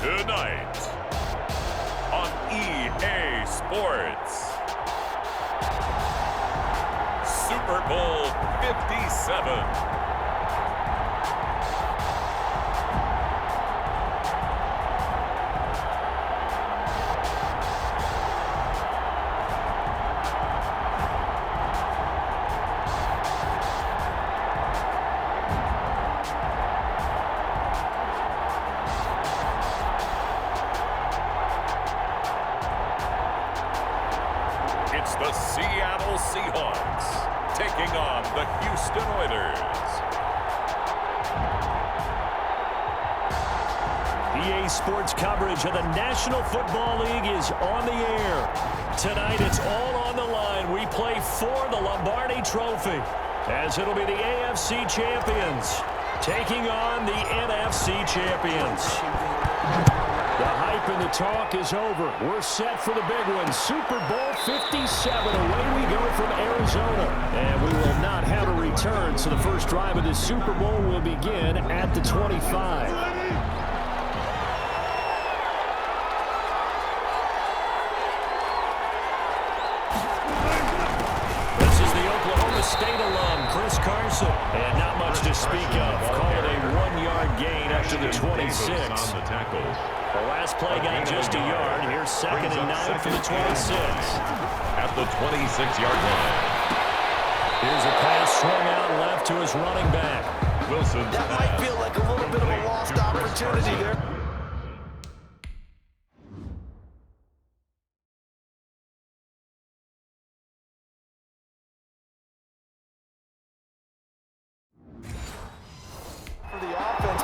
Tonight on EA Sports, Super Bowl 57. It's the Seattle Seahawks taking on the Houston Oilers. EA Sports coverage of the National Football League is on the air. Tonight it's all on the line. We play for the Lombardi Trophy, as it'll be the AFC champions taking on the NFC champions. The hype and the talk is over. We're set for the big one. Super Bowl 57. Away we go from Arizona. And we will not have a return, so the first drive of this Super Bowl will begin at the 25. State alum Chris Carson, and not much to speak of. Call it a 1-yard gain up to the 26. The last play got just a yard. Here's 2nd and 9 for the 26. At the 26-yard line. Here's a pass swung out left to his running back. Wilson. That might feel like a little bit of a lost opportunity there.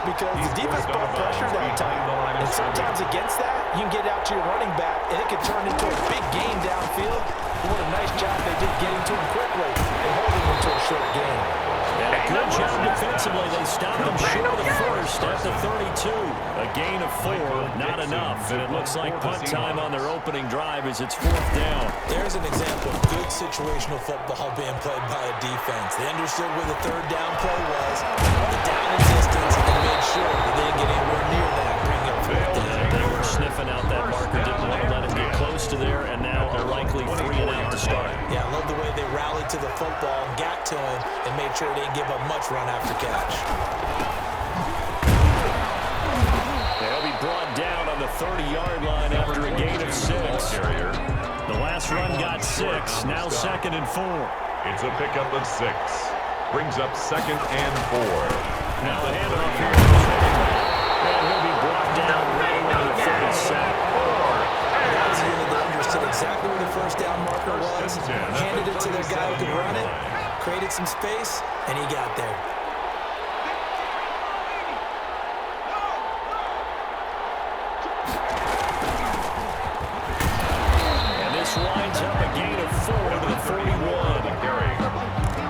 Because the defense brought pressure that time. And sometimes against that, you can get out to your running back, and it can turn into a big game downfield. What a nice job they did getting to him quickly and holding him to a short gain. And a good job defensively. They stopped him short of the first at the 32. A gain of 4, not enough. And it looks like punt time on their opening drive as it's 4th down. There's an example of good situational football being played by a defense. They understood where the 3rd down play was, the down and distance, and made sure that they didn't get anywhere near that, bring up 4th down. They were sniffing out that marker, didn't want to let him get close to there, and now a likely 3 and out to start. Yeah, I love the way they rallied to the football and got to him and made sure they didn't give up much run after catch. They'll be brought down on the 30-yard line after a gain of 6. The last run got 6, now 2nd and 4. It's a pickup of 6. Brings up 2nd and 4. Now the handoff here. And he'll be brought down right around the 37. That was a unit that understood exactly where the 1st down marker was, handed it to their guy who could run it, created some space, and he got there. And this winds up a gain of 4 to the 41.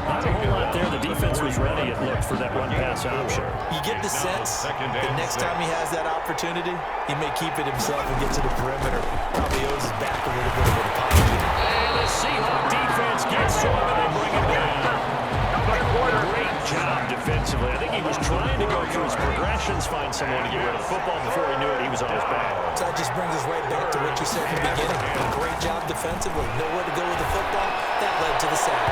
Not a whole lot there. The defense was ready, it looked, for that run-pass option. You get the sense that next time he has that opportunity, he may keep it himself and get to the perimeter. Probably owes his back a little bit of an apology. And the Seahawks defense gets to him and they bring him down. Great job defensively. I think he was trying to go through his progressions, find someone to get rid of football. Before he knew it, he was on his back. So that just brings us right back to what you said in the beginning. A great job defensively. Nowhere to go with the football. That led to the sack.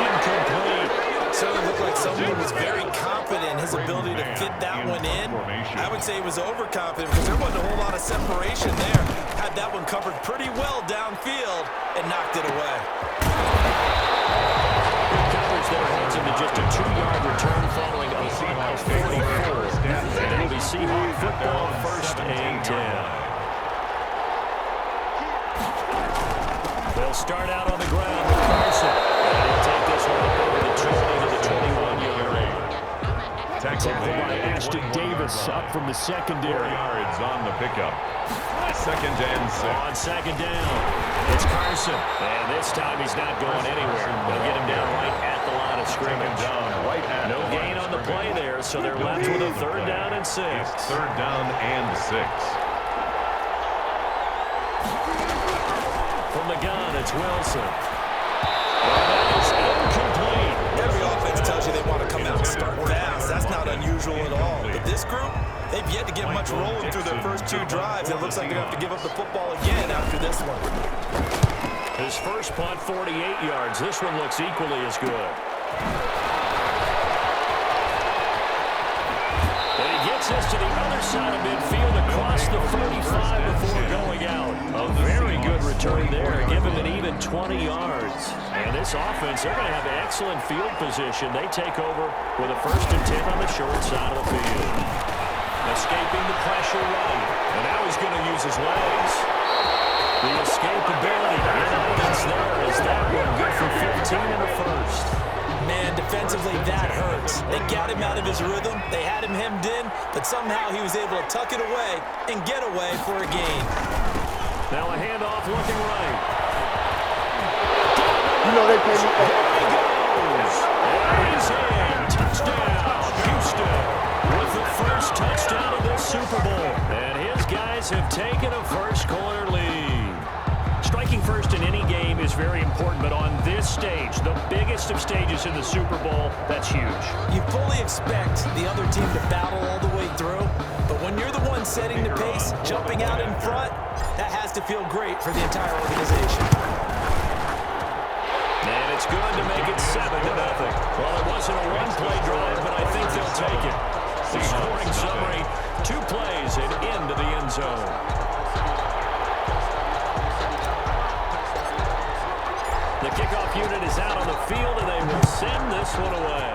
Incomplete. Certainly looked like someone was very confident in his ability to fit that one in. I would say he was overconfident because there wasn't a whole lot of separation there. Had that one covered pretty well downfield and knocked it away. Coverage there holds him to just a 2-yard return following a 44. And it'll be Seahawk football, 1st and 10. They'll start out on the ground with Carson. And he'll take this one up over the 20 to the 21-yard line. Tackled by Ashton Davis up from the secondary. 4 yards on the pickup. 2nd and 6. On 2nd down, it's Carson. And this time he's not going anywhere. They'll get him down right at the line of scrimmage. No gain on the play there, so they're left with a 3rd down and 6. 3rd down and 6. From the gun, it's Wilson. That is incomplete. Every offense tells you they want to come out and start fast. That's not unusual at all. But this group, they've yet to get much rolling through their first 2 drives. It looks like they're going to have to give up the football again after this one. His first punt, 48 yards. This one looks equally as good. And he gets us to the other side of midfield across the 35 before going out. A very good return there. Give him an even 20 yards. And this offense, they're going to have excellent field position. They take over with a 1st and 10 on the short side of the field. Escaping the pressure right. And now he's going to use his legs. The escapability in offense there is that one good for 15 in the first. Man, defensively, that hurts. They got him out of his rhythm. They had him hemmed in, but somehow he was able to tuck it away and get away for a gain. Now a handoff looking right. You know they play me. There he goes. And he's in. Touchdown, Houston. With the first touchdown of this Super Bowl. And his guys have taken a first-quarter lead. Striking first in any game is very important, but on this stage, the biggest of stages in the Super Bowl, that's huge. You fully expect the other team to battle all the way through, but when you're the one setting the pace, jumping out in front, that has to feel great for the entire organization. And it's good to make it 7-0. Well, it wasn't a one-play drive, but I think they'll take it. The scoring summary, 2 plays and into the end zone. The kickoff unit is out on the field, and they will send this one away.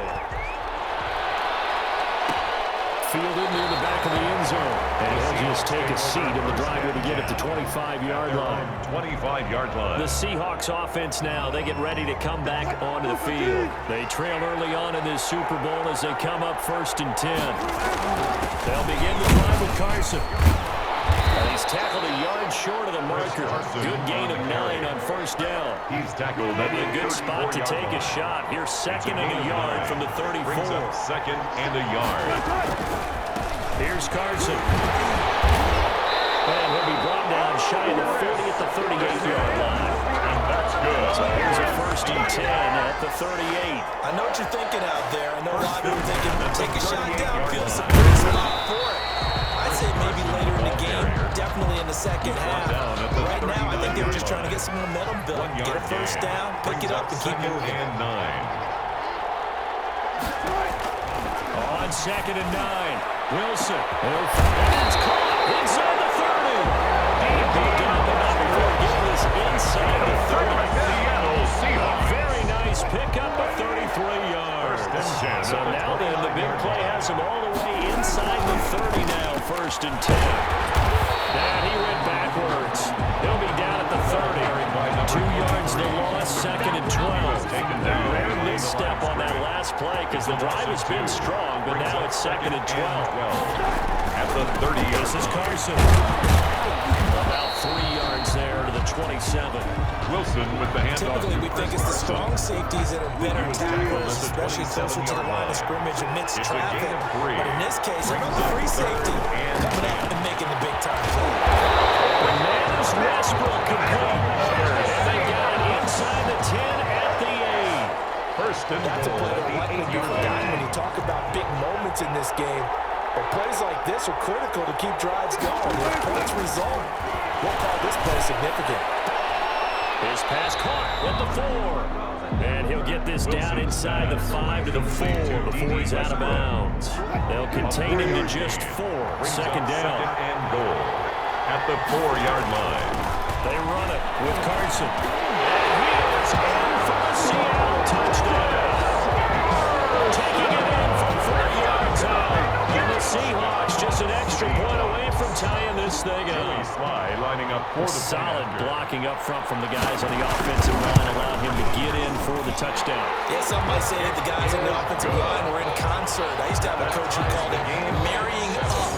Fielded near the back of the end zone. And he'll just take a seat, and the drive will begin at the 25-yard line. 25-yard line. The Seahawks offense now, they get ready to come back onto the field. They trail early on in this Super Bowl as they come up 1st and 10. They'll begin the drive with Carson. And he's tackled a yard short of the marker. Good gain of 9 on 1st down. He's tackled Maybe a good spot to take a shot. Here's 2nd and a yard from the 34. Brings up 2nd and a yard. Here's Carson. And he'll be brought down shy of the 30 at the 38-yard line. And that's good. So here's a 1st and 10 at the 38. I know what you're thinking out there. I know a lot of you are thinking, take a shot downfield, some pretty spot for it. I'd say maybe later in the game, definitely in the second half. Right now, I think they were just trying to get some momentum built. Get a 1st down, pick it up, and keep moving. And 9. On 2nd and 9. Wilson. It's caught inside the 30. And he down the number before getting this inside the 30. Seattle Seahawks. Very nice pickup of 33 yards. So now then, the big play has him all the way inside the 30 now, 1st and 10. And he went backwards. He'll be down at the 30. 2 yards the loss, 2nd and 12. Rare misstep on that last play because the drive has been strong, but now it's 2nd and 12. At the 30. This is Carson. About 3 yards there to the 27. Wilson with the handoff. Typically, we think it's the strong safeties that are better tacklers, especially closer to the line of scrimmage amidst traffic. But in this case, I know the free safety coming up and making the big-time play. The man is Westbrook complete. And they got it inside the 10 at the 8. 1st and That's a play that likely be forgotten when you talk about big moments in this game. But plays like this are critical to keep drives going. If points result, we'll call this play significant. His pass caught at the 4. And he'll get this down inside the 5 to the 4 before he's out of bounds. They'll contain him to just 4. 2nd down. 2nd and goal. At the 4-yard line. They run it with Carson. And he is in for a Seattle touchdown. Taking it in from 40 yards out. And the Seahawks just an extra point away from tying this thing up. Sly lining up for the solid blocking up front from the guys on the offensive line allowed him to get in for the touchdown. Yeah, some might say that the guys on the offensive line were in concert. I used to have a coach who called it marrying up,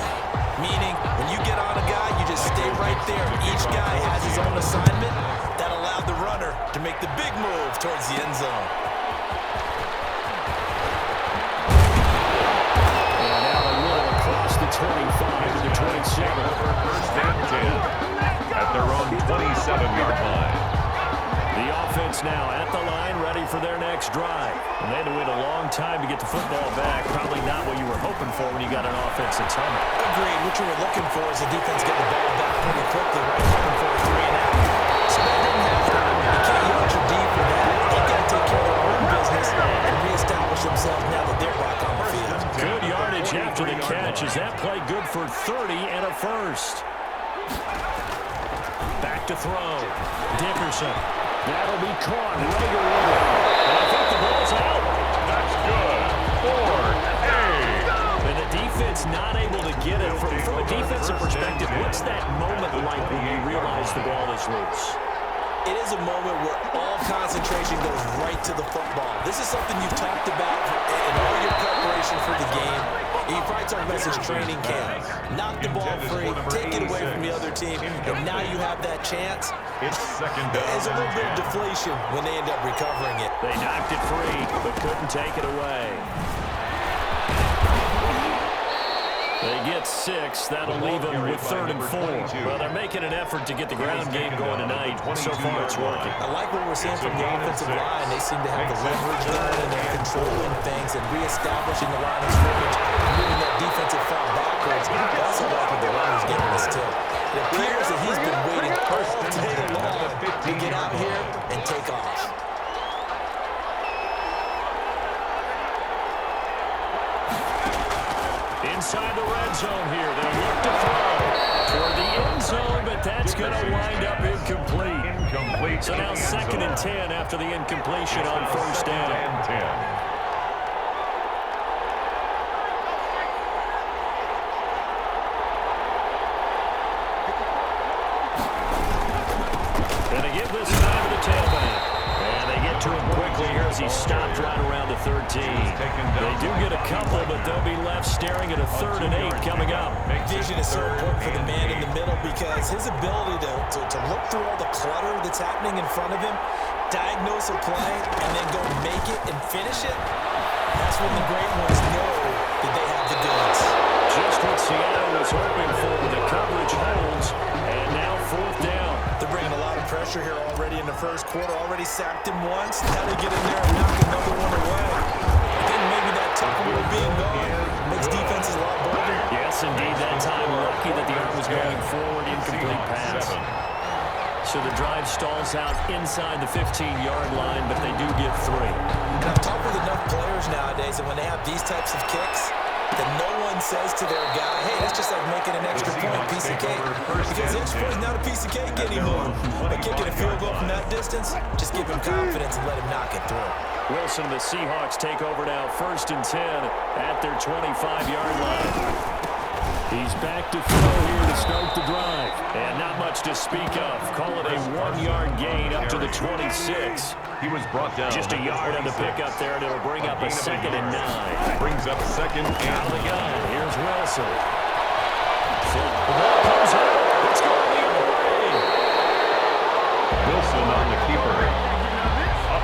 meaning when you get on a guy, you just stay right there. Each guy has his own assignment. That allowed the runner to make the big move towards the end zone. And now a little across the 25 to the 27. 1st and 10 at their own 27-yard line. The offense now at the line, ready for their next drive. And they had to wait a long time to get the football back. Probably not what you were hoping for when you got an offense that's humming. Agreed. What you were looking for is the defense getting the ball back pretty quickly, right? Looking for a 3 and out. So that didn't happen. You can't yard your D for that. They've got to take care of their own business and reestablish themselves now that they're back on the field. Good yardage after the catch. Is that play good for 30 and a first? Back to throw. Dickerson. That'll be caught. Rager with it. And I think the ball's out. That's good. 4-8. And the defense not able to get it. From a defensive perspective, what's that moment like when you realize the ball is loose? It is a moment where all concentration goes right to the football. This is something you've talked about in all your preparation for the game. You probably talked about this training camp. Knock the ball free, take it away from the other team, and now you have that chance. It's second down. There's a little bit of deflation when they end up recovering it. They knocked it free, but couldn't take it away. They get 6. That'll leave them with 3rd and 4. Well, they're making an effort to get the ground game going tonight. So far, it's working. I like what we're seeing from the offensive line. They seem to have the leverage there, and they're controlling things and reestablishing the line of scrimmage, moving that defensive front backwards. I also like what the line is giving us, too. It appears that he's been waiting all day long to get out here and take off. Inside the red zone here. They'll look to throw toward the end zone, but that's going to wind up incomplete. So now 2nd and 10 after the incompletion on 1st down. And they give this time to the tailback. And they get to him quickly here as he stopped right around the 13. They do get a couple, but they'll be left staring at a 3rd and 8 coming up. Vision is so important for the man in the middle because his ability to look through all the clutter that's happening in front of him, diagnose a play, and then go make it and finish it, that's when the great ones know that they have the goods. Just what Seattle was hoping for. The coverage holds, and now 4th down. They're bringing a lot of pressure here already in the first quarter. Already sacked him once. Now they get in there and knock another one away. I think maybe that tackle being gone makes defenses a lot bolder. Yes, indeed. That time lucky that the arm was going forward. Incomplete pass. So the drive stalls out inside the 15-yard line, but they do get 3. And I've talked with enough players nowadays that when they have these types of kicks, that no one says to their guy, hey, that's just like making an extra point, piece of cake. Because extra point is not a piece of cake anymore. But kicking a field goal from that distance, just give him confidence and let him knock it through. Wilson, the Seahawks take over now, 1st and 10 at their 25-yard line. He's back to throw here to start the drive. And not much to speak of. Call it a 1-yard gain up to the 26. He was brought down. Just a yard on the pickup there, and it'll bring up a 2nd and 9. Brings up 2nd and out of the gun. Here's Wilson. The ball comes out. It's going the other way. Wilson on the keeper.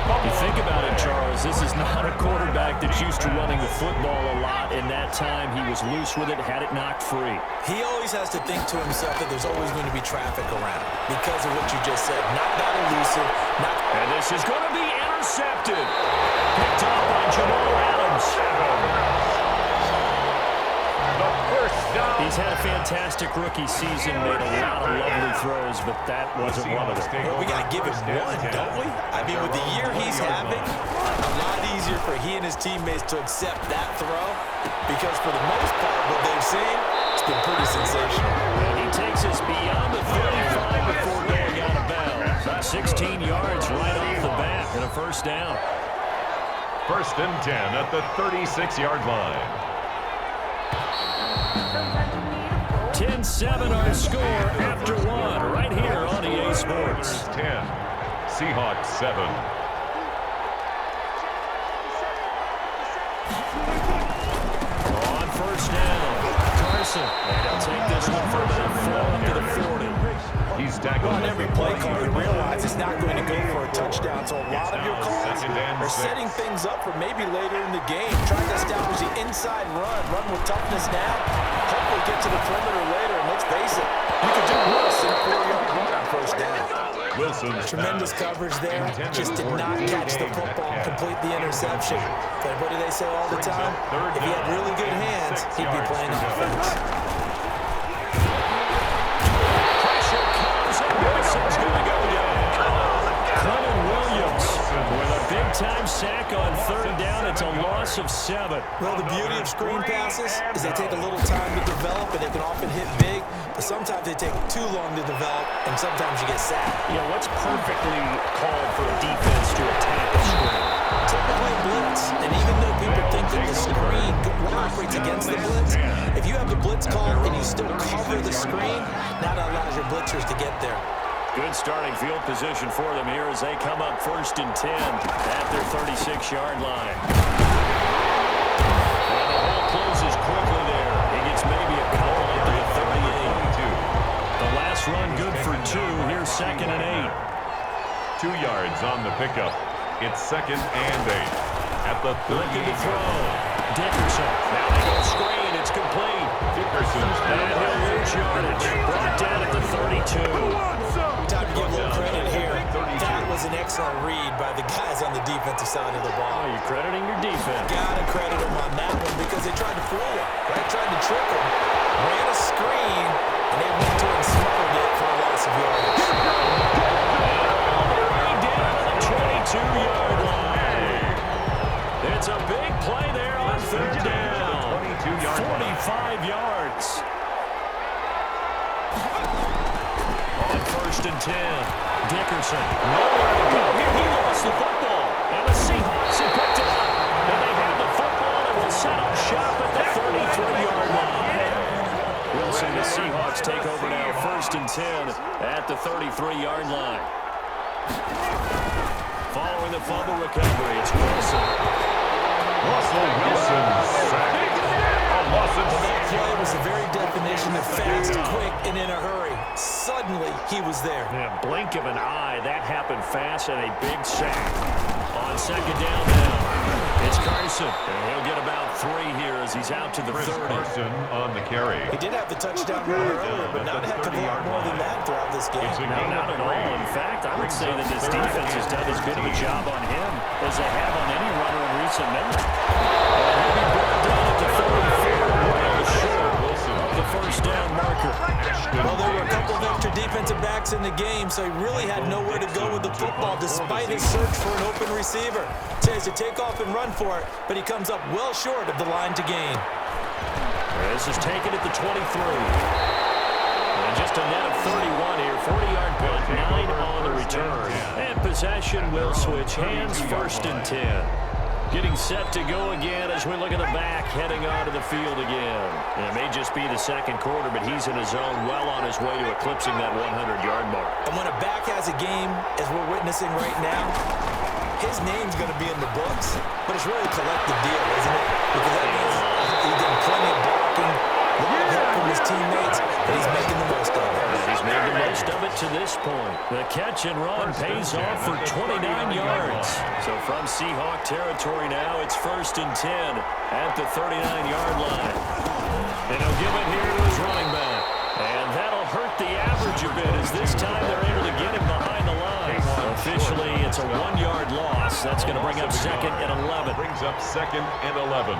You think about it, Charles, this is not a quarterback that's used to running the football a lot. In that time, he was loose with it, had it knocked free. He always has to think to himself that there's always going to be traffic around because of what you just said. Not that elusive. And this is going to be intercepted. Picked up by Jamal Adams. He's had a fantastic rookie season, made a lot of lovely throws, but that wasn't one of them. Well, we got to give him one, don't we? I mean, with the year he's having, a lot easier for he and his teammates to accept that throw because for the most part, what they've seen, it's been pretty sensational. And he takes us beyond the 35 before going out of bounds. 16 yards right off the bat and a 1st down. 1st and 10 at the 36-yard line. 10-7 our score after 1 right here on EA Sports. 10, Seahawks 7. On 1st down, Carson. And they'll take this one for about 4 up to the 40. He's tackled on every play call. You realize it's not going to go for a touchdown. So a lot of your calls are setting things up for maybe later in the game. Trying to establish the inside run with toughness now. Hopefully get to the perimeter later. And let's face it, you could do worse than a 4-yard run on 1st down. Wilson's Tremendous coverage there. Just did not catch the football and complete the interception. But what do they say all the time? If he had really good hands, he'd be playing offense. Pressure comes, and Wilson's going to go down. Clement Williams with a big-time sack on third down. It's a loss of 7. Well, the beauty of screen passes is they take a little time to develop, and they can often hit big, but sometimes they take too long to develop, and sometimes you get sacked. You know, what's perfectly called for a defense to attack a screen? Typically blitz, and even though people think that the screen operates against the blitz, if you have the blitz called and you still cover the screen, now that allows your blitzers to get there. Good starting field position for them here as they come up 1st and 10 at their 36-yard line. And the hole closes quickly there. He gets maybe a couple up to the 38. The last run good for 2. Here's 2nd and 8. 2 yards on the pickup. It's 2nd and 8. At the 38. Looking to throw. Dickerson. Now they go screen. It's complete. Dickerson's And he'll lose yardage. Brought down at the 32. Time to give a little credit here. That was an excellent read by the guys on the defensive side of the ball. Oh, you're crediting your defense. Gotta credit them on that one because they tried to fool him, right? Tried to trick him. Ran a screen, and they went to it and smothered it for a loss of yardage. Right down to the 22-yard line. It's a big play there on third down. 45 yards. On 1st and 10, Dickerson. Nowhere to go here. He lost the football. And the Seahawks have picked it up. And they have the football and will set up shop at the 33-yard line. Wilson, the Seahawks take over now 1st and 10 at the 33-yard line. Following the fumble recovery, it's Wilson. Russell Wilson sacked. That play was the very definition of fast, quick, and in a hurry. Suddenly, he was there. In a blink of an eye, that happened fast and a big sack. On 2nd down now, it's Carson. And he'll get about 3 here as he's out to the 30. Carson on the carry. He did have the touchdown run earlier, but not a heck of a lot more than that throughout this game. No, not at all. In fact, I would say that this defense has done as good of a job on him as they have on any runner in recent memory. And he'll be brought down at the 34, well short of the 1st down marker. Well, there were a couple of extra defensive backs in the game, so he really had nowhere to go with the football despite his search for an open receiver. So he has to take off and run for it, but he comes up well short of the line to gain. This is taken at the 23. And just a net of 31 here. 40-yard punt, 9 on the return. And possession will switch hands 1st and 10. Getting set to go again as we look at the back, heading onto the field again. And it may just be the 2nd quarter, but he's in his zone, well on his way to eclipsing that 100-yard mark. And when a back has a game, as we're witnessing right now, his name's going to be in the books, but it's really a collective deal, isn't it? Because that means he's getting plenty of blocking, a lot of help from his teammates, and he's making the most of it. He's made the most of it to this point. The catch and run pays off for 29 yards. So from Seahawk territory now, it's 1st and 10 at the 39-yard line. And he'll give it here to his running back. And that'll hurt the average a bit as this time they're able to get him behind the line. Officially, it's a 1-yard loss. That's going to bring up 2nd and 11. Brings up 2nd and 11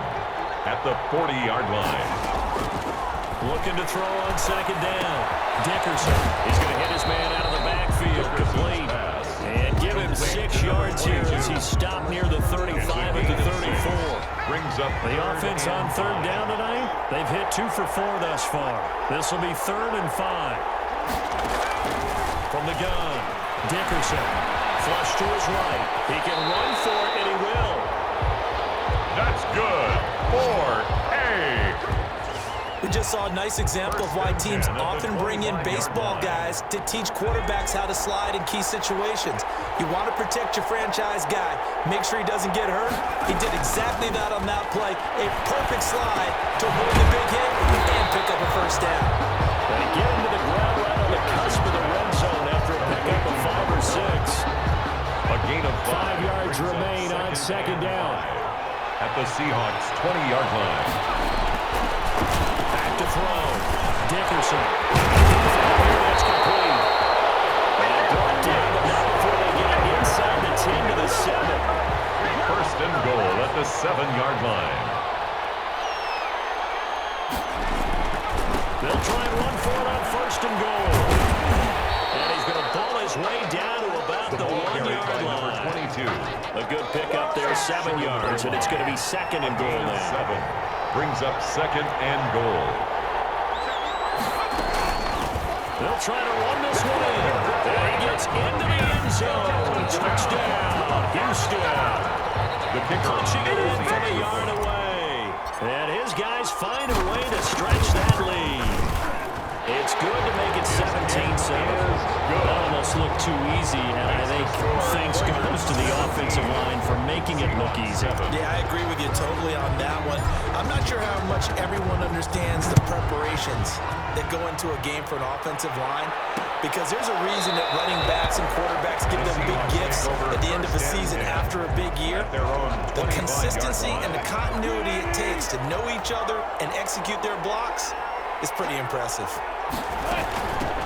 at the 40-yard line. Looking to throw on 2nd down. Dickerson. He's going to hit his man out of the backfield. Complete. And give him 6 yards here as he's stopped near the 35 at the 34. Brings up the offense on 3rd down tonight. They've hit 2 for 4 thus far. This will be 3rd and 5. From the gun, Dickerson. Flush to his right. He can run for it, and he will. That's good for A. We just saw a nice example of why teams often bring in baseball guys to teach quarterbacks how to slide in key situations. You want to protect your franchise guy. Make sure he doesn't get hurt. He did exactly that on that play. A perfect slide to avoid the big hit and pick up a 1st down. They get him to the ground right on the cusp of the red zone after a pickup of 5 or 6. A gain of 5 yards remain on 2nd down. At the Seahawks' 20-yard line. To throw. Dickerson. That's complete. And brought down and goal at the 7-yard line. They'll try and run for it on first and goal. And he's going to ball his way down to about the 1-yard line. 22. A good pickup there, 7 yards, and it's going to be second and goal now. 7 brings up second and goal. They'll try to run this one in. And he gets into the end zone. Touchdown, Houston. The kicker Punching it in from a yard away. And his guys find a way to stretch that lead. It's good to make it 17-7. That almost looked too easy, and I think thanks goes to the offensive line for making it look easy. Yeah, I agree with you totally on that one. I'm not sure how much everyone understands the preparations that go into a game for an offensive line, because there's a reason that running backs and quarterbacks give them big gifts at the end of a season after a big year. The consistency and the continuity it takes to know each other and execute their blocks is pretty impressive.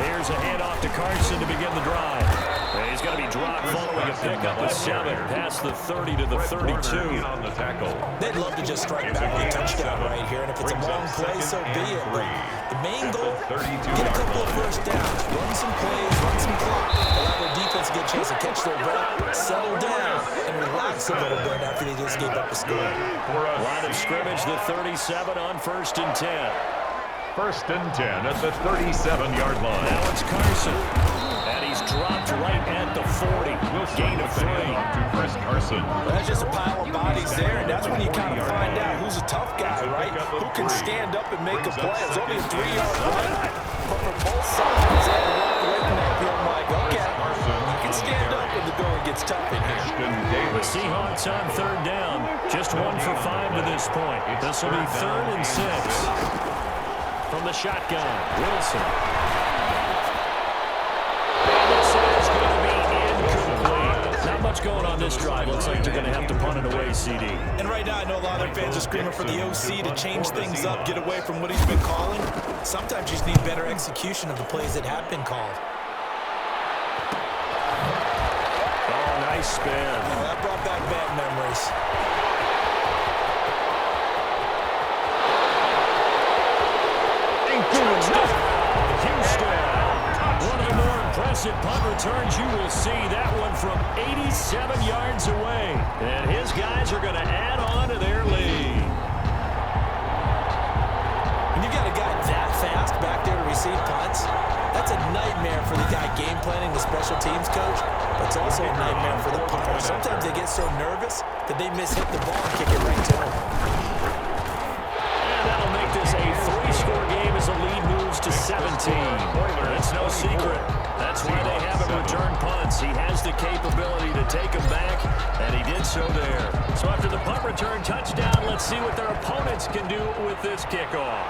Here's a handoff to Carson to begin the drive. And he's going to be dropped following a pickup of 7 past the 30 to the 32. on the tackle. They'd love to just strike back with a touchdown right here, and if it's a long play, so be it. But the main goal, get a couple of first downs, run some plays, run some clock, allow their defense to get a chance to catch their breath, settle down, and relax a little bit after they just gave up a score. Line of scrimmage, the 37 on first and 10. First and 10 at the 37-yard line. Now it's Carson. And he's dropped right at the 40. Gain of 3. To Chris Carson. That's just a pile of bodies there, and that's when you kind of find out who's a tough guy, right? Who can stand up and make a play. It's only a 3-yard run, but for both sides, they have to walk away from that field like, okay, you can stand up when the going gets tough in here. The Seahawks on third down. Just 1 for 5 to this point. This will be 3rd and 6. From the shotgun, Wilson. And this is going to be incomplete. Not much going on this drive. Looks like they're going to have to punt it away, CD. And right now, I know a lot of their fans are screaming for the OC to change things up, get away from what he's been calling. Sometimes you just need better execution of the plays that have been called. Oh, nice spin. Yeah, that brought back bad memories. Houston. One of the more impressive punt returns you will see. That one from 87 yards away. And his guys are going to add on to their lead. When you got a guy that fast back there to receive punts, that's a nightmare for the guy game planning, the special teams coach, but it's also a nightmare for the punter. Sometimes they get so nervous that they miss-hit the ball and kick it right to him. And that'll make this a 3-score game as the lead moves to 17. It's no secret. That's why they have him return punts. He has the capability to take them back, and he did so there. So after the punt return touchdown, let's see what their opponents can do with this kickoff.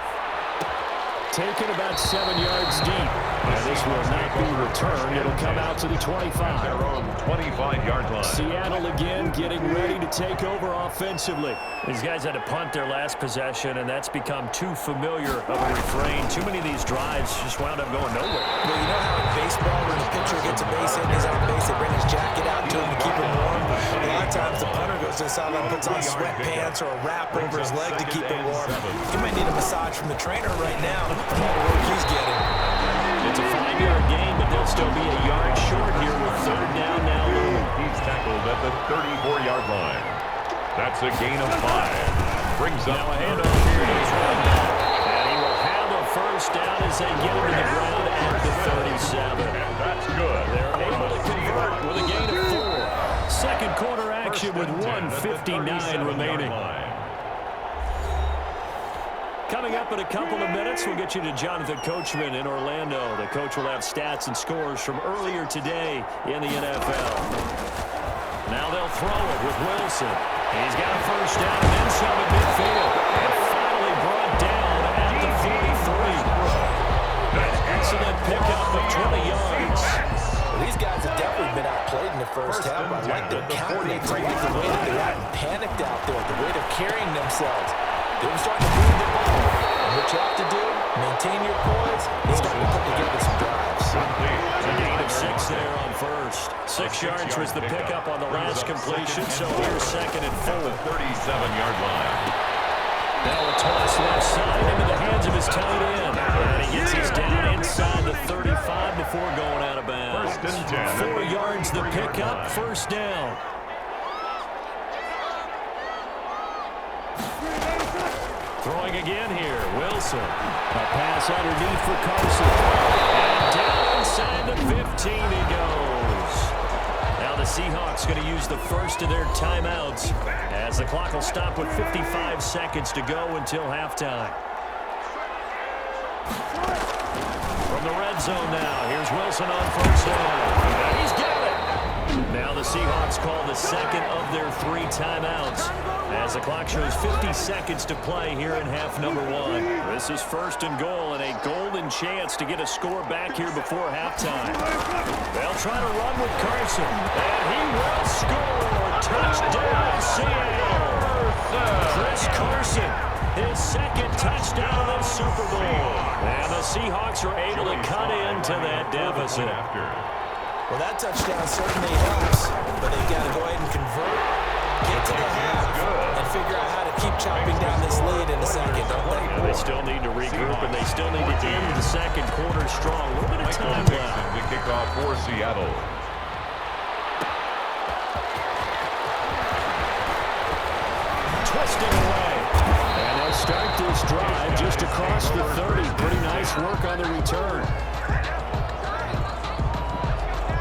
Taken about 7 yards deep. And this will not be returned. It'll come out to the 25. Their own 25-yard line. Seattle again getting ready to take over offensively. These guys had to punt their last possession, and that's become too familiar of a refrain. Too many of these drives just wound up going nowhere. Well, you know how in baseball, when the pitcher gets a base hit and he's on base, they bring his jacket out to him to keep him warm. A lot of times the punter goes to the sideline, puts on sweatpants or a wrap over his leg to keep him warm. He might need a massage from the trainer right now. All the work he's getting. It's a 5-yard gain, but they'll still be a yard short here with third down now. He's tackled at the 34-yard line. That's a gain of 5. Brings up now a handoff here to his running back. And he will have a first down as they get him to the ground at the 37. And that's good. They're able to convert with a gain of 4. Second quarter action with 1:59 remaining. Coming up in a couple of minutes, we'll get you to Jonathan Coachman in Orlando. The coach will have stats and scores from earlier today in the NFL. Now they'll throw it with Wilson. He's got a first down and then some at midfield. And finally brought down at the 43. An excellent pickup of 20 yards. Well, these guys have definitely been outplayed in the first half. I like their countenance, I like the way that they're acting panicked out there, the way they're carrying themselves. They're starting to move the ball. And what you have to do, maintain your poise, and start to put together some drives. A gain of of 6 there on first. 6 yards was the pickup on the last completion, so here's 2nd and 4. 37-yard line. Now a toss left side into the hands of his tight end. And he gets his down inside the 35 before going out of bounds. 4 yards the pickup, 1st down. Throwing again here, Wilson. A pass underneath for Carson. And down inside the 15 he goes. Now the Seahawks going to use the first of their timeouts as the clock will stop with 55 seconds to go until halftime. From the red zone now, here's Wilson on 1st down. He's got it. Now the Seahawks call the 2nd of their 3 timeouts as the clock shows 50 seconds to play here in half number 1. This is 1st and goal and a golden chance to get a score back here before halftime. They'll try to run with Carson, and he will score. Touchdown, Seattle. Chris Carson, his 2nd touchdown of the Super Bowl. And the Seahawks are able to cut into that deficit. Well, that touchdown certainly helps, but they've got to go ahead and convert, get to the half, and figure out how to keep chopping down this lead in the 2nd, don't they? Yeah, they still need to regroup, and they still need to end the 2nd quarter strong. A little bit of time left. The kickoff for Seattle. Twisting away. And they'll start this drive just across the 30. Pretty nice work on the return.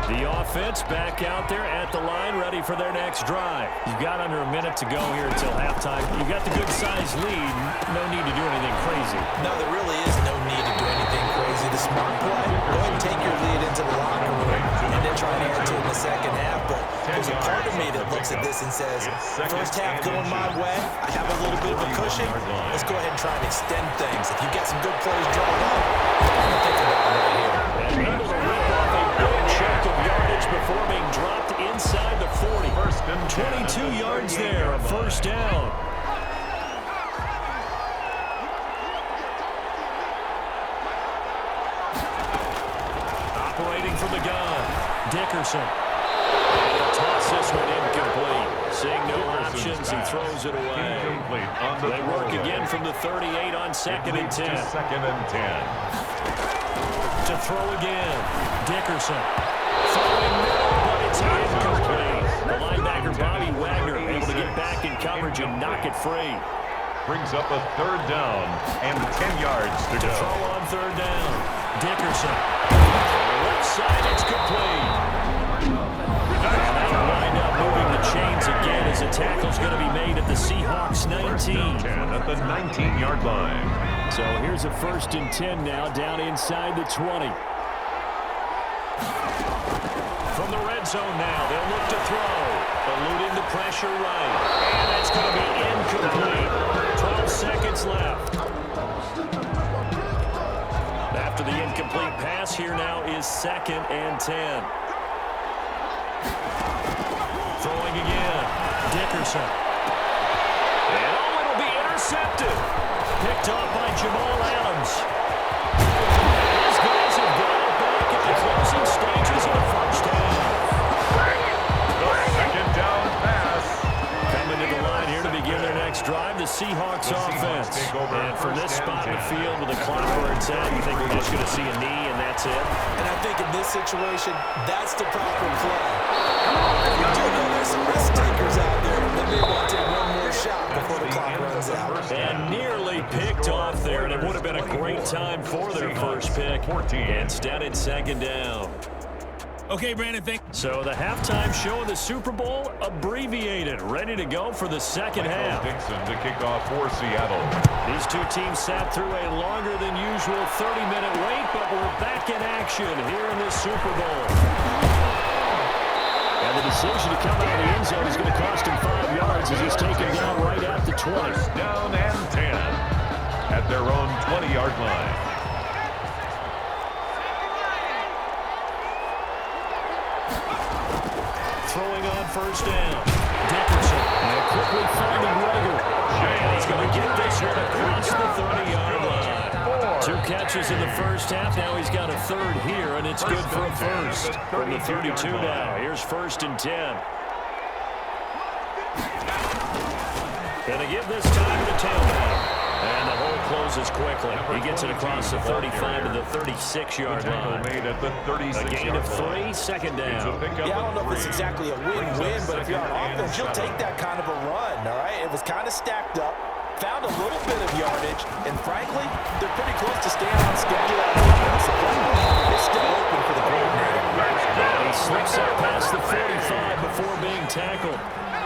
The offense back out there at the line, ready for their next drive. You've got under a minute to go here until halftime. You've got the good-sized lead. No need to do anything crazy. No, there really is no need to do anything crazy. The smart play, go ahead and take your lead into the locker room and then try to add to it in the 2nd half. But there's a part of me that looks at this and says, 1st half going my way, I have a little bit of a cushion. Let's go ahead and try and extend things. If you get some good plays drawn up, I'm going to think about it right here. And able to rip off a big chunk of yardage before being dropped inside the 40. 22 yards there, a 1st down. Operating from the gun, Dickerson. And he'll toss this one incomplete. Seeing no options, he throws it away. They work again from the 38 on 2nd and 10. 2nd and 10. To throw again, Dickerson. Throwing middle, but it's incomplete. The linebacker, Bobby Wagner, able to get back in coverage and knock it free. Brings up a 3rd down and 10 yards to go. Throw on 3rd down. Dickerson. Left side, it's complete. They'll wind up moving the chains again as a tackle's going to be made at the Seahawks 19. At the 19-yard line. So here's a 1st and 10 now, down inside the 20. From the red zone now, they'll look to throw. Eluding the pressure right. And that's going to be incomplete. 12 seconds left. After the incomplete pass, here now is 2nd and 10. Throwing again. Dickerson. And oh, it'll be intercepted. Picked off by Jamal Adams. These guys have got it back at the closing stages of the 1st half. The 2nd down pass. Coming to the line here to begin their next drive, the Seahawks offense. And from this spot in the field with the clock where it's at, you think we're just going to see a knee and that's it? And I think in this situation, that's the proper play. You do know there's some risk takers out there that may want to take one more shot before the clock runs out. And nearly picked off there, and it would have been a great time for their first pick. Instead, it's 2nd down. Okay, Brandon, thank you. So the halftime show of the Super Bowl abbreviated, ready to go for the 2nd half. Dixon to kick off for Seattle. These two teams sat through a longer than usual 30-minute wait, but we're back in action here in the Super Bowl. And the decision to come out of the end zone is going to cost him 5 yards as he's taken down right at the 20. Down and 10 at their own 20-yard line. Throwing on 1st down. Dickerson. And quickly finding Rager. And he's going to get this one across the 30-yard line. 2 catches catches in the first half. Now he's got a third here, and it's good for a first. From the 32 now, here's 1st and 10. Going to give this time to the tailback. And the hole closes quickly. He gets it across the 35 to the 36-yard line. A gain of 3, 2nd down. Yeah, I don't know if it's exactly a win-win, but if you're on offense, you'll take that kind of a run, all right? It was kind of stacked up, found a little bit of yardage, and frankly, they're pretty close to staying on schedule on defense. It's still open for the coordinator. He slips up past the 45 before being tackled.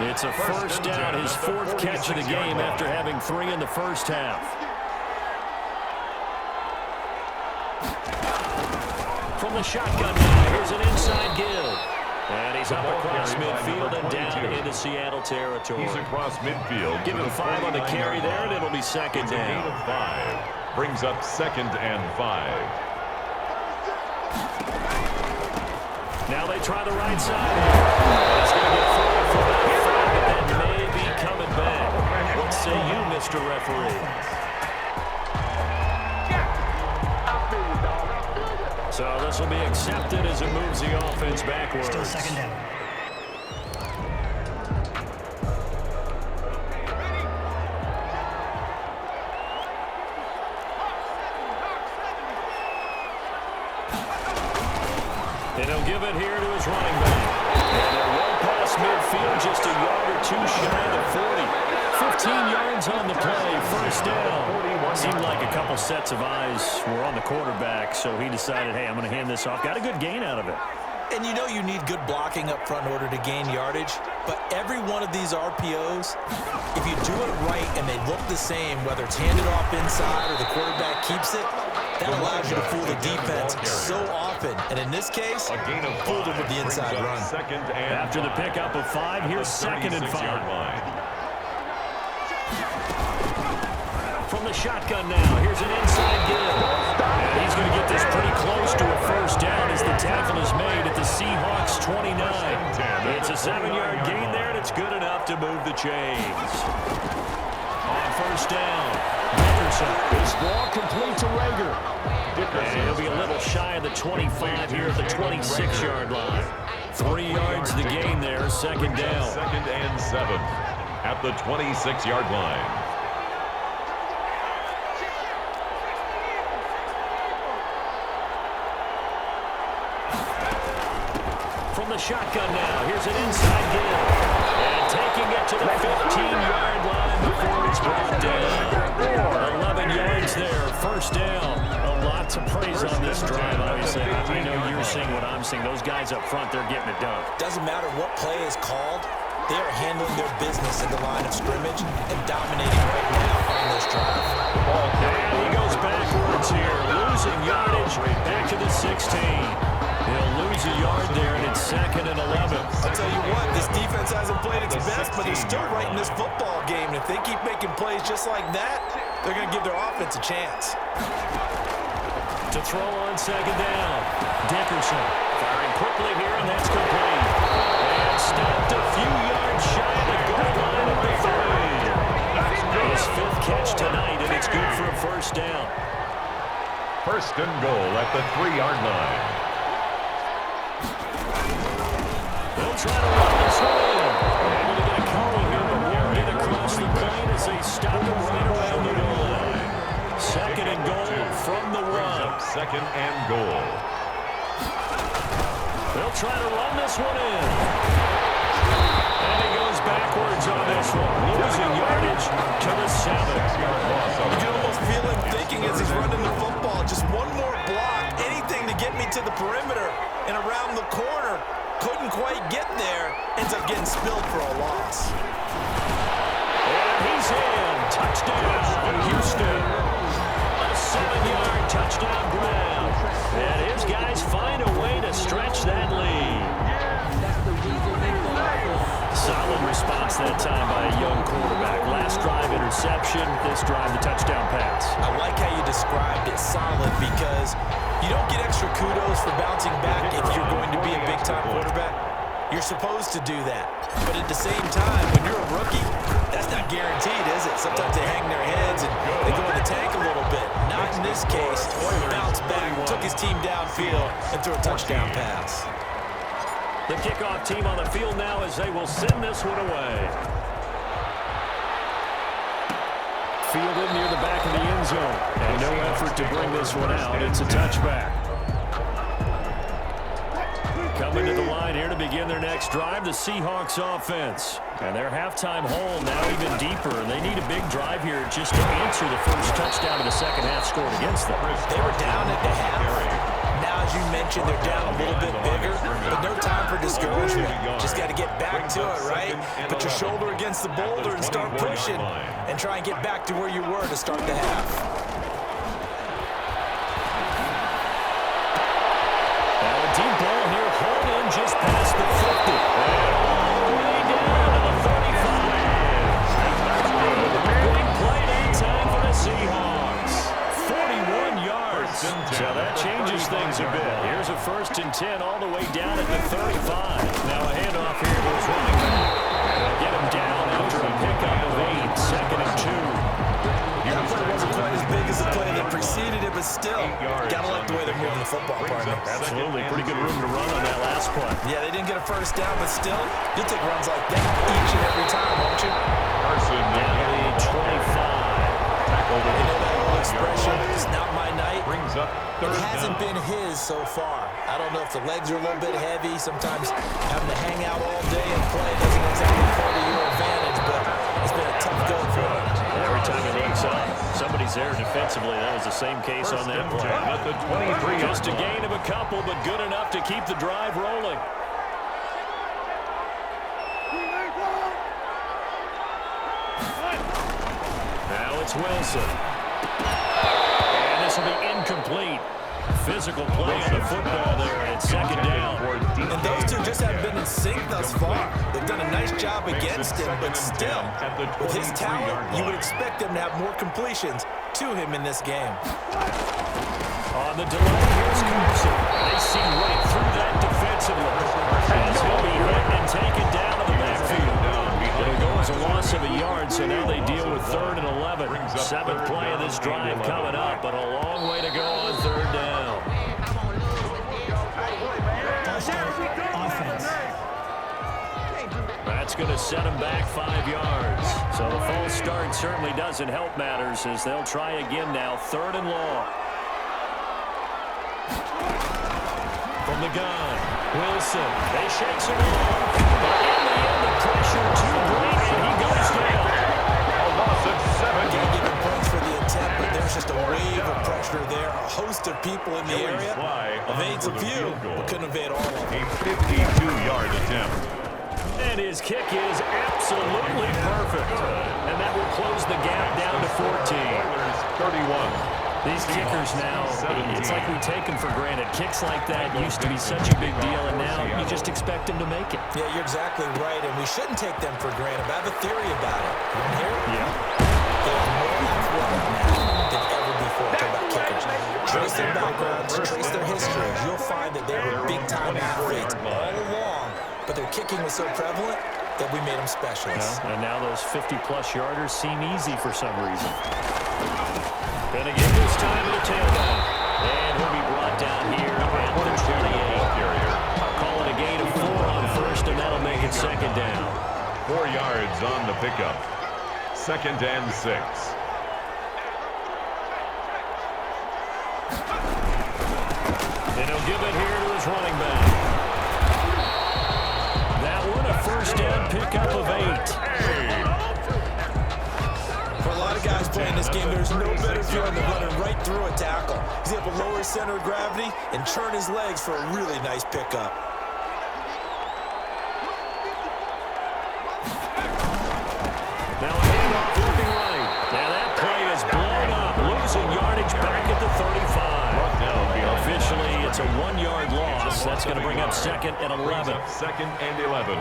It's a first down, his 4th catch of the game after having 3 in the first half. From the shotgun now, here's an inside give. And he's up across midfield and down into Seattle territory. He's across midfield. Give him 5 on the carry there, and it'll be 2nd down. Gain of 5. Brings up 2nd and 5. Now they try the right side here. He's going to get forward for about 5, and then maybe coming back. What say you, Mr. Referee? So this will be accepted as it moves the offense backwards. Still 2nd down. And he'll give it here to his running back. And they're well past midfield, just a yard or 2 shy of the 40. 15 yards on the play, 1st down. Seemed like a couple sets of eyes were on the quarterback, so he decided, hey, I'm going to hand this off. Got a good gain out of it. And you know you need good blocking up front in order to gain yardage, but every one of these RPOs, if you do it right and they look the same, whether it's handed off inside or the quarterback keeps it, that allows you to fool the defense so often. And in this case, fooled them with the inside run. After the pickup of 5, here's 2nd and 5. From the shotgun now, here's an inside give. And he's going to get this pretty close to a first down as the tackle is made at the Seahawks 29. It's a 7-yard gain there, and it's good enough to move the chains. On first down, Dickerson. This ball complete to Rager. And he'll be a little shy of the 25 here at the 26-yard line. 3 yards the gain there, 2nd down. 2nd and 7 at the 26-yard line. From the shotgun now, here's an inside give. And taking it to the 15-yard line before it's brought down. 11 yards there, 1st down. A lot to praise on this drive, obviously. I know you're seeing what I'm seeing. Those guys up front, they're getting it done. Doesn't matter what play is called, they are handling their business at the line of scrimmage and dominating right now on this drive. And he goes backwards here, losing yardage back to the 16. He'll lose a yard there, and it's 2nd and 11. I'll tell you what, this defense hasn't played its best, but they're still right in this football game. And if they keep making plays just like that, they're going to give their offense a chance. To throw on 2nd down, Dickerson firing quickly here, and that's complete. And stopped a few yards shy of the goal line at the 3. His 5th catch tonight, and it's good for a first down. 1st and goal at the 3-yard line. They'll try to run this one in. Able to get a couple here, but won't get across the plane as they stop him right around the goal line. 2nd and goal from the run. 2nd and goal. They'll try to run this one in. And he goes backwards on this one, losing yardage to the 7. You can almost feel him thinking as he's running the football, just one more block, anything to get me to the perimeter and around the corner. Couldn't quite get there, ends up getting spilled for a loss. And he's in. Touchdown, Houston. A 7-yard touchdown grab. And his guys find a way to stretch that lead. Solid response that time by a young quarterback. Last drive, interception. This drive, the touchdown pass. I like how you described it, solid, because you don't get extra kudos for bouncing back if you're going to be a big-time quarterback. You're supposed to do that. But at the same time, when you're a rookie, that's not guaranteed, is it? Sometimes they hang their heads and they go in the tank a little bit. Not in this case. his team downfield and threw a touchdown pass. The kickoff team on the field now as they will send this one away. Fielded near the back of the end zone. And no effort to bring this one out. It's a touchback. Coming to the line here to begin their next drive, the Seahawks offense. And their halftime hole now even deeper. And they need a big drive here just to answer the first touchdown of the second half scored against them. They were down at the half. Now, as you mentioned, they're down a little bit bigger, but no time for discouragement. Just got to get back to it, right? Put your shoulder against the boulder and start pushing and try and get back to where you were to start the half. Now a deep ball here, hauled in just past the 50. And all the way down to the 35. Big play that time for the Seahawks. 41 yards. So that changes things a bit. Here's a 1st and 10 all the way down at the 35. Now a handoff here to his running back. And they'll get him down after a pickup of 8. 2nd and 2. That play wasn't quite as big as the play that preceded it, but still, gotta like the way they're moving the football, partner. Absolutely. Pretty good room to run on that last play. Yeah, they didn't get a first down, but still, you'll take runs like that each and every time, won't you? Down to the 25. You know that old expression, it's not my night. Brings up It hasn't been his so far. I don't know if the legs are a little bit heavy. Sometimes having to hang out all day and play doesn't exactly play to your advantage, but it's been a tough go for him. Every time he looks up, somebody's there defensively. That was the same case on that play. Just a gain of a couple, but good enough to keep the drive rolling. Now it's Wilson. And this will be incomplete. Physical play on the football there, and it's 2nd down. And those two just haven't been in sync thus far. They've done a nice job against him, but still, with his talent, you would expect them to have more completions to him in this game. On the delay, here's Carson. They see right through that defensively. As he'll be hit and taken down to the backfield. It'll go as a loss of a yard, so now they deal with 3rd and 11. 7th play of this drive coming up, but a long way to go on 3rd down. That's going to set them back 5 yards. So the false start certainly doesn't help matters as they'll try again now, 3rd and long. From the gun, Wilson. They shakes him off. But in the end, the pressure too great, and he goes down. a loss of 7. Can't give him points for the attempt, but there's just a wave of pressure there. A host of people in the area. Evades a few, but couldn't evade all of them. A 52-yard attempt. And his kick is absolutely perfect. And that will close the gap down to 14. 31. These kickers now, it's like we take them for granted. Kicks like that used to be such a big deal, and now you just expect them to make it. Yeah, you're exactly right, and we shouldn't take them for granted. But I have a theory about it. You want to hear it? Yeah. They're more athletic now than ever before. Talk about kickers. Trace their backgrounds, trace their histories. You'll find that they were big-time athletes all along, but their kicking was so prevalent that we made them specialists. Yeah, and now those 50-plus yarders seem easy for some reason. And again this time to the tailback. And he'll be brought down here at the 28. Call it a gain of 4 on 1st, and that'll make it 2nd down. 4 yards on the pickup. 2nd and 6. And he'll give it here to his running back. That one, a 1st down pickup of 8. For a lot of guys playing this game, there's no better feeling than running right through a tackle. He's able to lower his center of gravity and turn his legs for a really nice pickup. Now a handoff looking right. Now that play is blown up, losing yardage back at the 35. Officially, it's a 1-yard loss. That's going to bring up 2nd and 11. 2nd and 11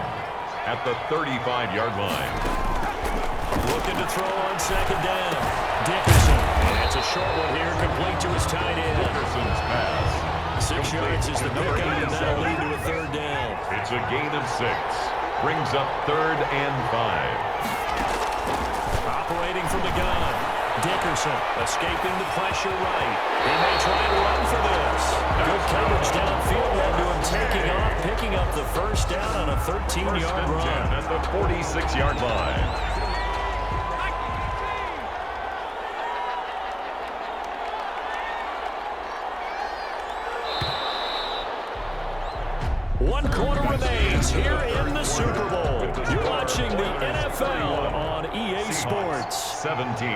at the 35-yard line. Looking to throw on 2nd down. Dickerson. That's a short one here, complete to his tight end. Dickerson's pass. 6 yards is the pickup, and that'll lead to a 3rd down. It's a gain of 6. Brings up 3rd and 5. Operating from the gun. Dickerson escaping the pressure right. He may try and run for this. Good coverage downfield led to him taking off, picking up the first down on a 13-yard run. At the 46-yard line. One quarter remains here in the Super Bowl. You're watching the NFL on EA Sports. 17.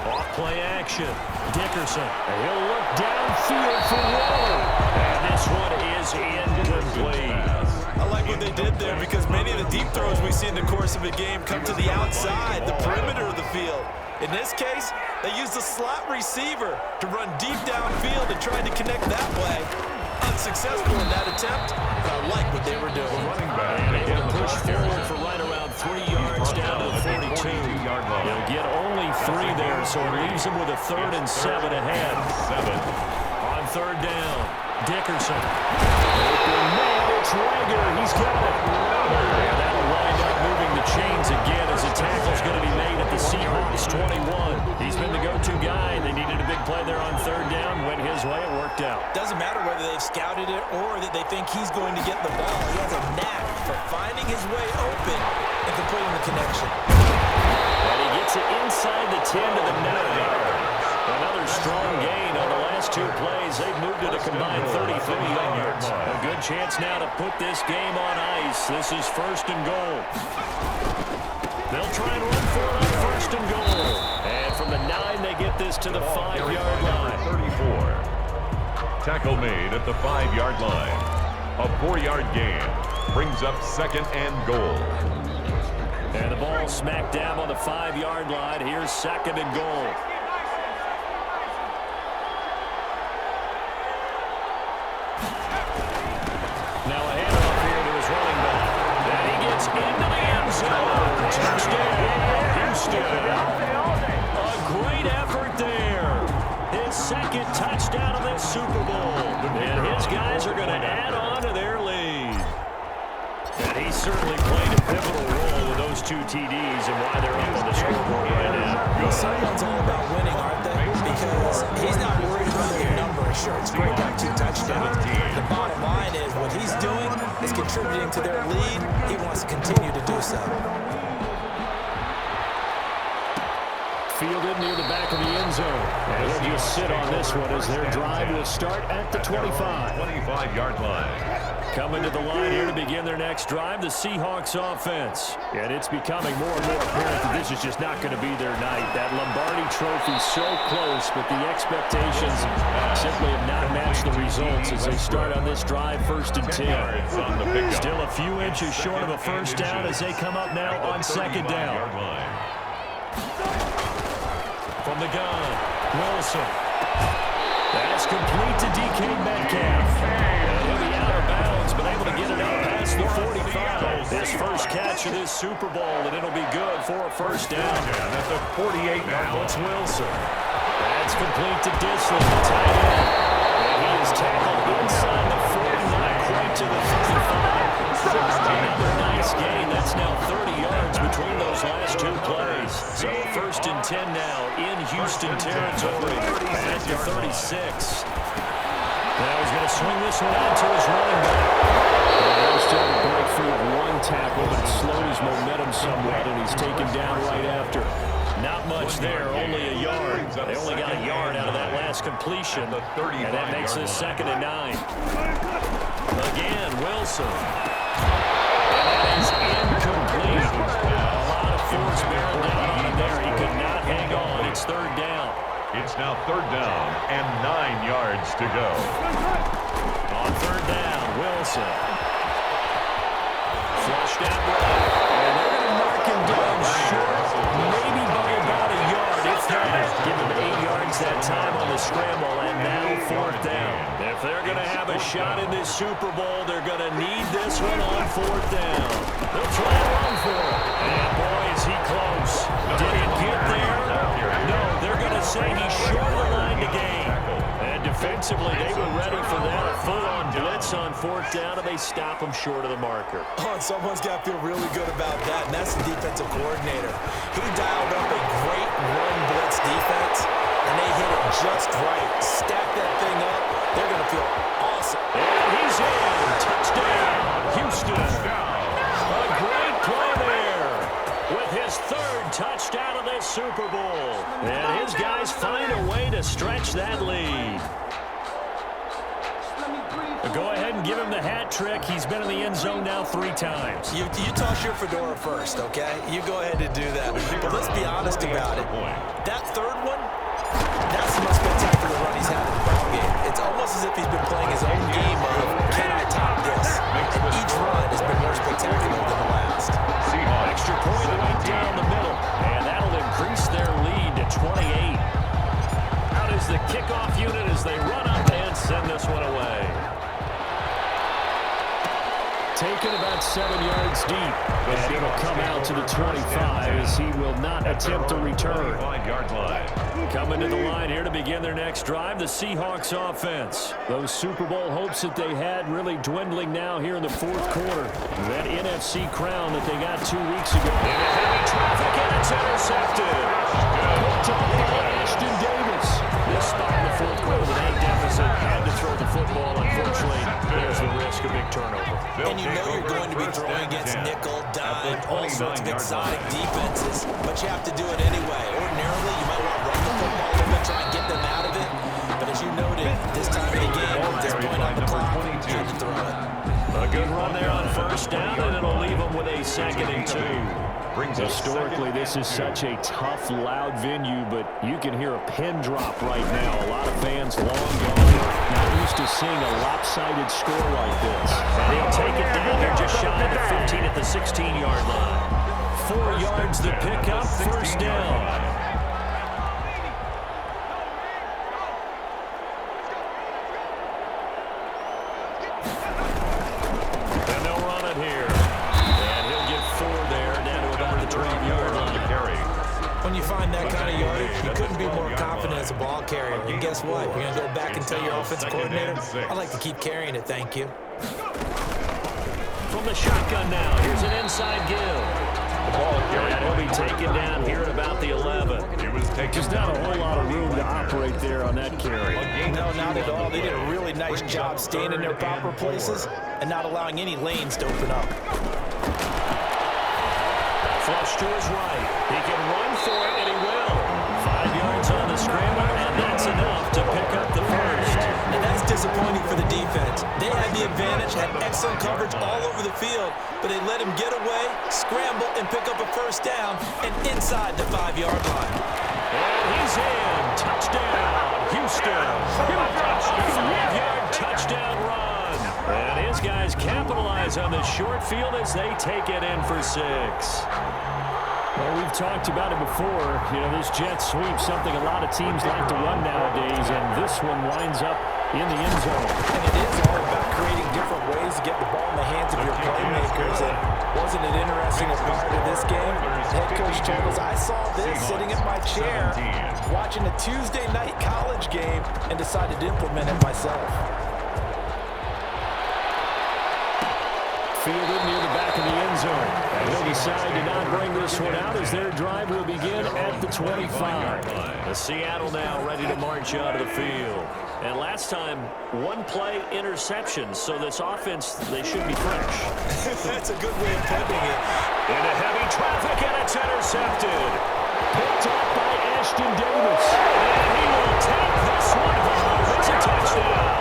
Off-play action. Dickerson. He'll look downfield for Waller. And this one is incomplete. I like what they did there because many of the deep throws we see in the course of a game come to the outside, the perimeter of the field. In this case, they used a slot receiver to run deep downfield and tried to connect that way. Unsuccessful in that attempt, but I like what they were doing. Running back. Able to push forward for right around 3 yards down to the 42. He'll get only 3 there, so it leaves him with a 3rd and 7 ahead. On 3rd down, Dickerson. Open man, it's Rager. He's got it. And that'll wind up moving the chains again as a tackle's going to be made at the Seahawks 21. He's been the go-to guy. They needed a big play there on 3rd down. Went his way. It worked out. Doesn't matter whether they've scouted it or that they think he's going to get the ball. He has a knack for finding his way open and completing the connection. And he gets it inside the 10 to the 9. Another strong gain on the last 2 plays. They've moved it a combined 33 yards. A good chance now to put this game on ice. This is 1st and goal. They'll try and run for it on 1st and goal. And from the 9, they get this to the 5-yard line. 34. Tackle made at the 5-yard line. A 4-yard gain brings up 2nd and goal. And the ball smack dab on the 5-yard line. Here's 2nd and goal. Now a handoff here to his running back. And he gets into the end zone. Touchdown, Houston. A great effort there. His 2nd touchdown of this Super Bowl. And his guys are going to add on to their lead. And he certainly played a pivotal role with those 2 TDs and why they're up on the scoreboard right now. Someone's all about winning, aren't they? Because he's not worried about the number. Sure, it's great to have 2 touchdowns. The bottom line is what he's doing is contributing to their lead. He wants to continue to do so. Fielded near the back of the end zone. And they'll just sit on this one as their drive will start at the 25. 25-yard line. Coming to the line here to begin their next drive, the Seahawks offense. And it's becoming more and more apparent that this is just not going to be their night. That Lombardi trophy so close, but the expectations simply have not matched the results as they start on this drive 1st and 10. Still a few inches short of a 1st down as they come up now on 2nd down. From the gun, Wilson. That's complete to DK Metcalf. And he'll be out of bounds, but able to get it out past the 45. His first catch of this Super Bowl, and it'll be good for a 1st down. And at the 48 now it's Wilson. That's complete to Disley, the tight end. And he is tackled inside the 40, not quite to the 35. Another nice gain. That's now 30 yards between those last 2 plays. So 1st and 10 now in Houston territory at the 36. Now he's going to swing this one out to his running back. He's still to break free of 1 tackle, but it slowed his momentum somewhat, and he's taken down right after. Not much there, only a yard. They only got a yard out of that last completion, and that makes this 2nd and 9. Again, Wilson. And that is incomplete. A lot of force barreled down on him there. He could not hang on. It's 3rd down. It's now 3rd down and 9 yards to go. On 3rd down, Wilson. Flushed out right. And they're going to mark him down short, maybe by about a yard, if that. Give him 8 yards that time on the scramble, and now 4th down. If they're going to have a shot in this Super Bowl, they're going to need this one on 4th down. They'll try to run for it. And boy, is he close. Did he get there? No, they're going to say he's short of the line to gain. And defensively, they were ready for that. A full-on blitz on fourth down, and they stop him short of the marker. Oh, and someone's got to feel really good about that, and that's the defensive coordinator. He dialed up a great run blitz defense, and they hit it just right. Stack that thing up. They're going to feel awesome. And he's in. Touchdown, Houston. A great play there with his third touchdown of this Super Bowl. And his guys find a way to stretch that lead. Go ahead and give him the hat trick. He's been in the end zone now 3 times. You toss your fedora first, okay? You go ahead and do that. But let's be honest about it. That third one, that's the most spectacular run he's had in the ballgame. It's almost as if he's been playing his own game of, can I top this? And each run has been more spectacular than the last. Extra point right down the middle. And that'll increase their lead to 28. Out is the kickoff unit as they run up and send this one away. Taken about 7 yards deep, and it'll come out to the 25 as he will not attempt to return. Coming to the line here to begin their next drive, the Seahawks offense. Those Super Bowl hopes that they had really dwindling now here in the fourth quarter. That NFC crown that they got 2 weeks ago. Into heavy traffic, and it's intercepted. Picked up by Ashton Davis. This spot in the fourth quarter with a deficit, had to throw the football. Unfortunately, there's the risk of big turnover. And you know you're going to be throwing against nickel, dime, all sorts of exotic defenses, but you have to do it anyway. Ordinarily, you might want to run the football a little bit, try and get them out of it. But as you noted, this time of the game, at this point on the clock, you have to throw it. A good run there on first down, and it'll leave them with a 2nd and 2. Historically, this is such a tough, loud venue, but you can hear a pin drop right now. A lot of fans long gone, not used to seeing a lopsided score like this. And he'll take it down there just shy of the 15 at the 16-yard line. 4 yards to pick up, first down. As a ball carrier, and guess what? You're going to go back and tell your offensive coordinator, I'd like to keep carrying it, thank you. From the shotgun now, here's an inside give. The ball carrier will be taken down here at about the 11. Just not a whole lot of room to operate there on that carry. No, not at all. They did a really nice job staying in their proper places and not allowing any lanes to open up. Flush to his right. He can run for it, and he will. 5 yards on the scramble, and that's enough to pick up the first. And that's disappointing for the defense. They had the advantage, had excellent coverage all over the field, but they let him get away, scramble, and pick up a first down, and inside the 5-yard line. And he's in. Touchdown, Houston. 5-yard touchdown run. And his guys capitalize on the short field as they take it in for 6. Well, we've talked about it before. You know, this jet sweep, something a lot of teams like to run nowadays, and this one winds up in the end zone. And it is all about creating different ways to get the ball in the hands of your playmakers. And wasn't it interesting as part of this game? Head coach Charles, I saw this sitting in my chair, watching a Tuesday night college game, and decided to implement it myself. Fielded near the back of the end zone. And they'll decide to not bring this one out as their drive will begin at the 25. The Seattle now ready to march out of the field. And last time, 1-play interception. So this offense, they should be fresh. That's a good way of putting it. Into heavy traffic, and it's intercepted. Picked up by Ashton Davis. And he will take this one home. It's a touchdown.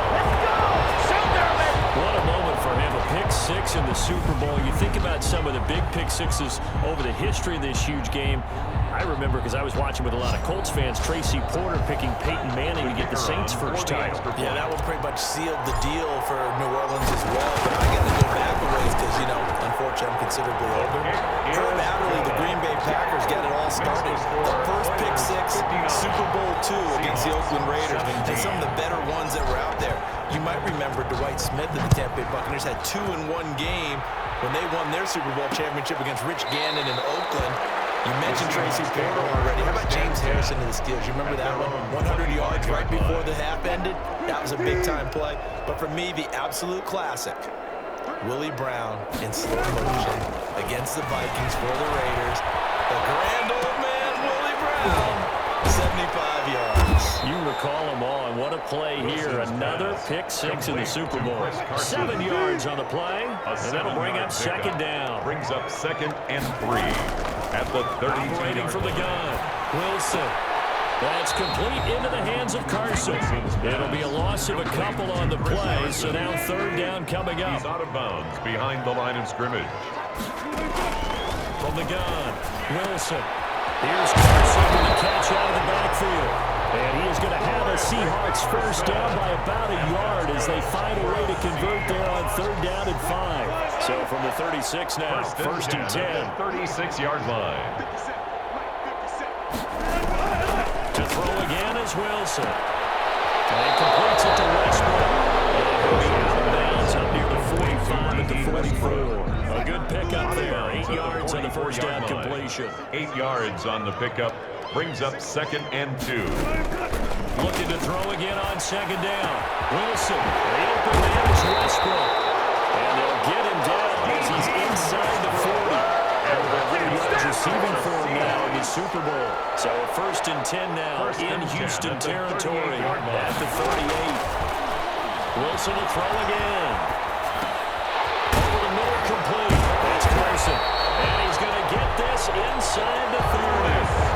What a moment for him, a pick 6 in the Super Bowl. You think about some of the big pick 6s over the history of this huge game. I remember, because I was watching with a lot of Colts fans, Tracy Porter picking Peyton Manning to get the Saints' first title. Yeah, that one pretty much sealed the deal for New Orleans as well. But I got to go back a ways because, you know, unfortunately I'm considerably older. Herb Adderley, the Green Bay Packers, got it all started. The first pick 6, Super Bowl II against the Oakland Raiders. And some of the better ones that were out there. You might remember Dwight Smith of the Tampa Bay Buccaneers had 2 in one game when they won their Super Bowl championship against Rich Gannon in Oakland. You mentioned Tracy Porter already. How about James Harrison? comparison to the Steelers. You remember that one? 100 yards right before the half ended? That was a big-time play. But for me, the absolute classic, Willie Brown in slow motion against the Vikings for the Raiders. The grand old man, Willie Brown, 75 yards. You recall them all, and what a play here. Another pick six in the Super Bowl. 7 yards on the play, and that'll bring up second down. Brings up 2nd and 3 at the 32. Operating from the gun, Wilson. That's complete into the hands of Carson. It'll be a loss of a couple on the play, so now 3rd down coming up. He's out of bounds behind the line of scrimmage. From the gun, Wilson. Here's Carson with the catch out of the backfield. And he is going to have a Seahawks first down by about a yard as they find a way to convert there on 3rd down and 5. So from the 36 now, first and 10. 36-yard line. To throw again is Wilson. And completes it to Westbrook. And he'll be out of bounds up near the 45 at the 44. A good pickup there. 8 yards on the first down completion. 8 yards on the pickup. Brings up 2nd and 2. Looking to throw again on 2nd down. Wilson. The open man is Westbrook. And they'll get him down as he's inside the 40. And yards receiving for him now in the Super Bowl. So a 1st and 10 now in Houston territory at the 38. Wilson to throw again. Over the middle, complete. That's Carson. And he's going to get this inside the 30.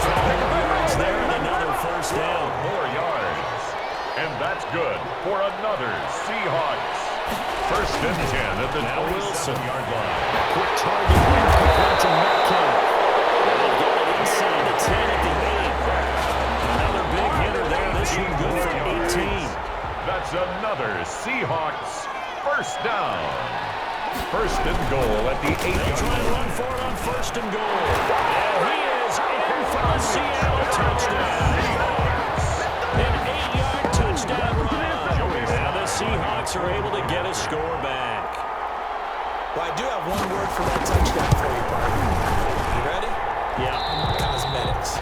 5 yards there and another first down. 4 yards. And that's good for another Seahawks. 1st and 10 at the 27-yard line. Quick target here compared to Metcalf. And they've got it inside the 10 at the 8. Another big hitter there. This one good for 18. That's another Seahawks first down. 1st and goal at the 8. They try and run for it on 1st and goal. And he is in for a Seattle touchdown. An 8-yard touchdown run. Now the Seahawks are able to get a score back. Well, I do have one word for that touchdown for you, partner. You ready? Yeah. Cosmetics.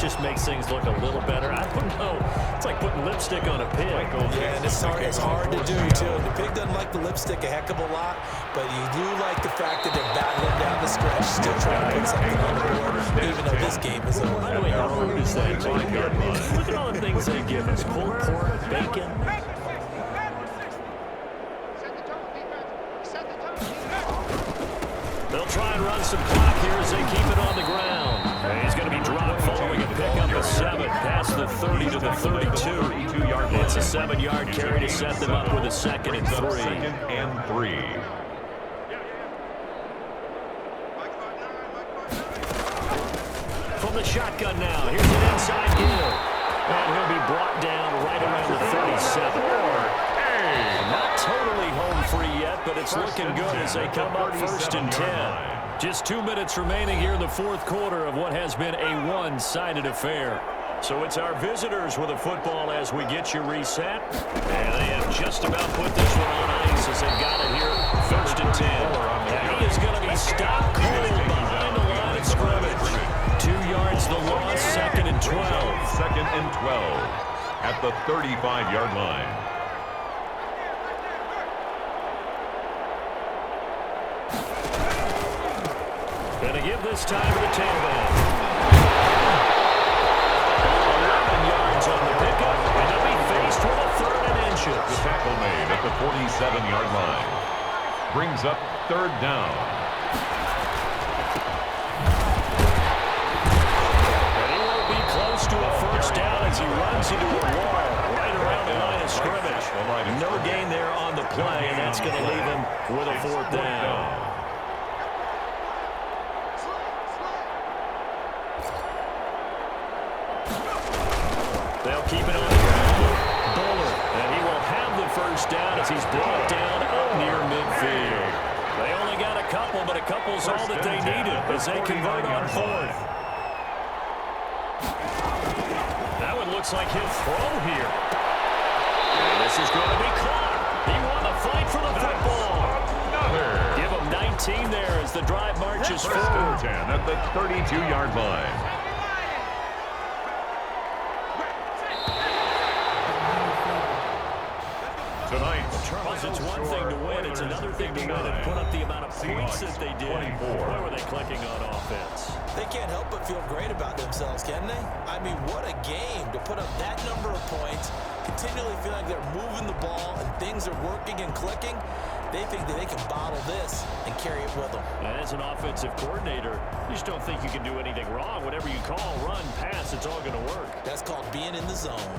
Just makes things look a little better. I don't know. It's like putting lipstick on a pig. Yeah, and it's hard to do, too. The pig doesn't like the lipstick a heck of a lot, but you do like the fact that they're battling down the stretch, still trying to put something on the board, even though this game is over. By the way, how rude is that? Look at all the things they give us. Pulled pork, bacon. They'll try and run some clock here as they keep it on the ground. And he's going to be dropped following a pickup of 7 past the 30 to the 32. It's a 7-yard carry to set them up with a 2nd and 3. 2nd and 3. From the shotgun now, here's an inside give. And he'll be brought down right around the 37. Not totally home free yet, but it's looking good as they come up 1st and 10. Just 2 minutes remaining here in the 4th quarter of what has been a one-sided affair. So it's our visitors with a football as we get you reset. And they have just about put this one on ice as they've got it here 1st and 10. And he is going to be stopped cold behind the line of scrimmage. 2 yards the loss, 2nd and 12. 2nd and 12 at the 35-yard line. Going to give this time to the tailback. 11 yards on the pickup, and they'll be faced with a 3rd and inches. The tackle made at the 47-yard line. Brings up 3rd down. And he won't be close to a first down as he runs into a wall right around the line of scrimmage. No gain there on the play, and that's going to leave him with a 4th down. They'll keep it on the ground. Buller, and he will have the first down as he's brought down up near midfield. They only got a couple, but a couple's all that they needed as they convert on 4th. That one looks like he'll throw here. And this is going to be caught. He won the fight for the football. Give him 19 there as the drive marches forward. 10 at the 32-yard line. Because it's one thing to win, it's another thing to win and put up the amount of points that they did. Where were they clicking on offense? They can't help but feel great about themselves, can they? I mean, what a game to put up that number of points, continually feel like they're moving the ball and things are working and clicking. They think that they can bottle this and carry it with them. And as an offensive coordinator, you just don't think you can do anything wrong. Whatever you call, run, pass, it's all going to work. That's called being in the zone.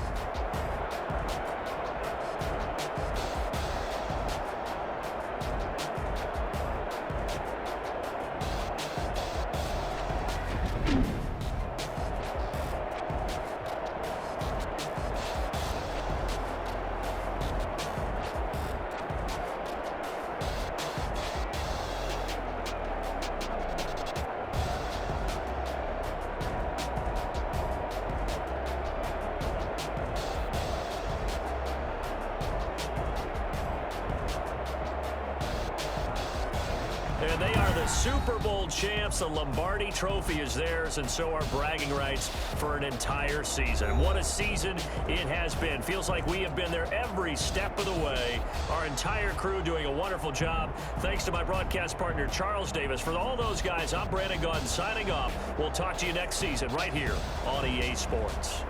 And they are the Super Bowl champs. The Lombardi Trophy is theirs, and so are bragging rights for an entire season. What a season it has been. Feels like we have been there every step of the way. Our entire crew doing a wonderful job. Thanks to my broadcast partner, Charles Davis. For all those guys, I'm Brandon Gaudin signing off. We'll talk to you next season right here on EA Sports.